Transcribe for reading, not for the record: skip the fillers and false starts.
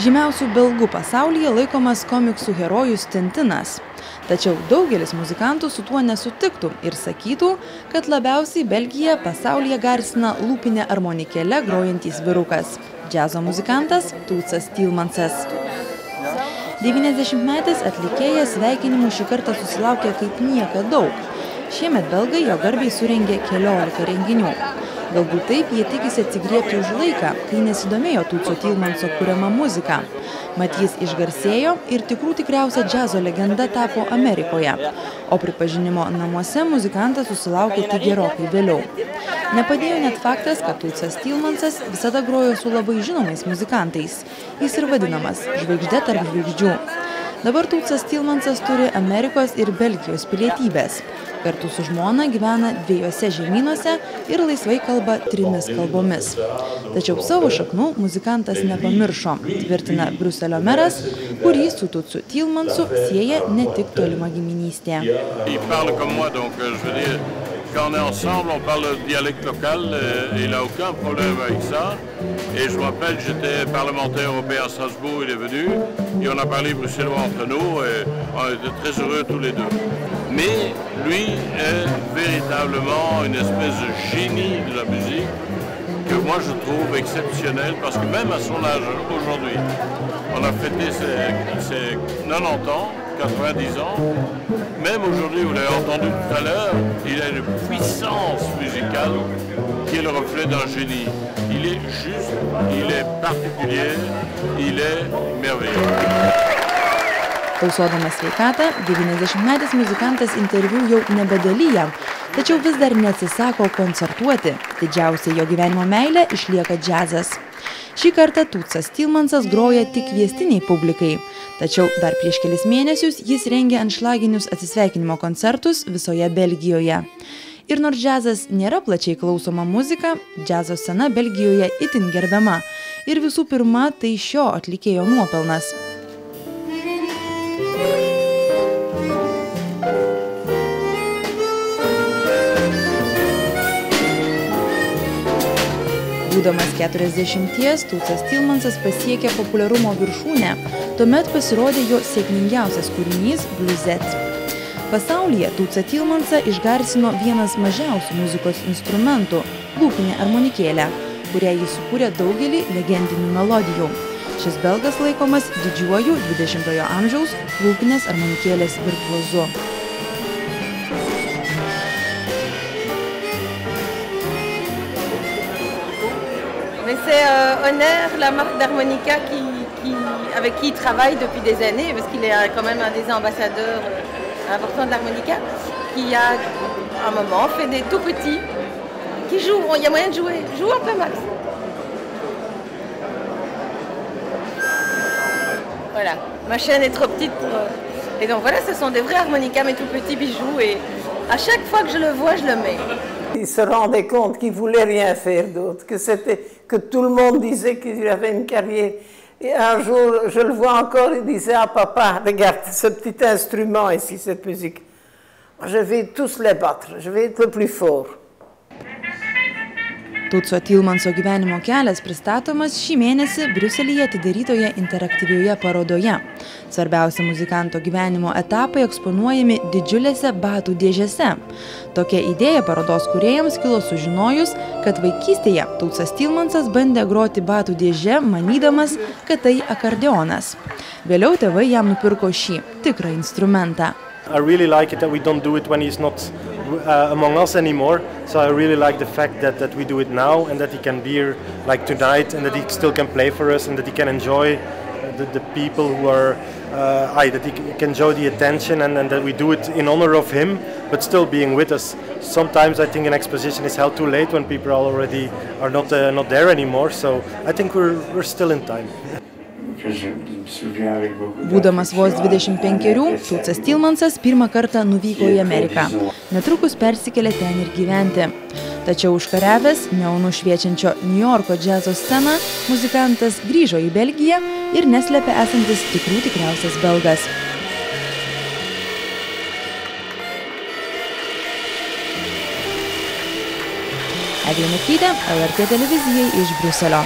Žymiausių belgų pasaulyje laikomas komiksų herojus Tintinas. Tačiau daugelis muzikantų su tuo nesutiktų ir sakytų, kad labiausiai Belgiją pasaulyje garsina lūpinė armonikėle grojantis vyrukas – džiazo muzikantas Tootsas Tielmansas. 90-metis atlikėjas sveikinimų šį kartą susilaukė kaip niekad daug. Šiemet belgai jo garbei surengė 14 renginių. Galbūt taip jie tikisi atsigriebti už laiką, kai nesidomėjo Tootso Tielmanso kuriama muzika. Mat jis išgarsėjo ir tikriausia džiazo legenda tapo Amerikoje, o pripažinimo namuose muzikantas susilaukė tik gerokai vėliau. Nepadėjo net faktas, kad Tootsas Tielmansas visada grojo su labai žinomais muzikantais. Jis ir vadinamas žvaigždė tarp žvaigždžių. Dabar Tootsas Tielmansas turi Amerikos ir Belgijos pilietybės. Kartu su žmona gyvena 2 žemynuose ir laisvai kalba 3 kalbomis. Tačiau savo šaknų muzikantas nepamiršo, tvirtina Briuselio meras, kurį su Tootsu Tielmansu sieja ne tik tolima giminystė. Quand on est ensemble, on parle le dialecte local, il n'a aucun problème avec ça. Et je me rappelle, j'étais parlementaire européen à Strasbourg, il est venu, et on a parlé bruxellois entre nous, et on était très heureux tous les deux. Mais lui est véritablement une espèce de génie de la musique, que moi je trouve exceptionnel, parce que même à son âge aujourd'hui, on a fêté ses 90 ans, 90 ans, même aujourd'hui, vous l'avez entendu tout à l'heure, il a une puissance musicale qui est le reflet d'un génie. Il est juste, il est particulier, il est merveilleux. Tausodamas sveikatą, 90-metis muzikantas interviu jau nebedalyja, tačiau vis dar neatsisako koncertuoti. Didžiausia jo gyvenimo meilė išlieka džiazas. Šį kartą Tootsas Tielmansas groja tik kviestiniai publikai, tačiau dar prieš kelis mėnesius jis rengia anšlaginius atsisveikinimo koncertus visoje Belgijoje. Ir nors džiazas nėra plačiai klausoma muzika, džiazo scena Belgijoje itin gerbiama. Ir visų pirma, tai šio atlikėjo nuopelnas. Būdamas 40, Tootsas Tielmansas pasiekė populiarumo viršūnę, tuomet pasirodė jo sėkmingiausias kūrinys Bluesette. Pasaulyje Tootsą Tielmansą išgarsino vienas mažiausių muzikos instrumentų – lūpinė armonikėlė, kurią jis sukūrė daugelį legendinių melodijų. Šis belgas laikomas didžiuoju 20-ojo amžiaus lūpinės armonikėlės virtuozu. Mais c'est Honor, la marque d'harmonica avec qui il travaille depuis des années, parce qu'il est quand même un des ambassadeurs importants de l'harmonica, qui a, à un moment, fait des tout petits, qui jouent. Il y a moyen de jouer. Joue un peu, Max. Voilà, ma chaîne est trop petite pour... Et donc voilà, ce sont des vrais harmonicas, mais tout petits bijoux, et à chaque fois que je le vois, je le mets. Il se rendait compte qu'il ne voulait rien faire d'autre, que tout le monde disait qu'il avait une carrière. Et un jour, je le vois encore, il disait à papa, regarde ce petit instrument ici, cette musique. Je vais tous les battre, je vais être le plus fort. Tootso Tielmanso gyvenimo kelias pristatomas šį mėnesį Briuselyje atidarytoje interaktyvioje parodoje. Svarbiausi muzikanto gyvenimo etapai eksponuojami didžiulėse batų dėžėse. Tokia idėja parodos kūrėjams kilo sužinojus, kad vaikystėje Tootsas Tielmansas bandė groti batų dėžę, manydamas, kad tai akordeonas. Vėliau tėvai jam nupirko šį tikrą instrumentą. I really like it that we don't do it when he's not among us anymore. So I really like the fact that we do it now and that he can be here like tonight and that he still can play for us and that he can enjoy the people who are, that he can enjoy the attention and that we do it in honor of him, but still being with us. Sometimes I think an exposition is held too late when people already are not there anymore. So I think we're still in time. Būdamas vos 25, Tootsas Tielmansas pirmą kartą nuvyko į Ameriką. Netrukus persikėlė ten ir gyventi. Tačiau užkariavęs neonu šviečiančio Niujorko džiazo sceną, muzikantas grįžo į Belgiją ir neslėpė esantis tikriausias belgas. Eglė Mekrytė, LRT televizijai iš Briuselio.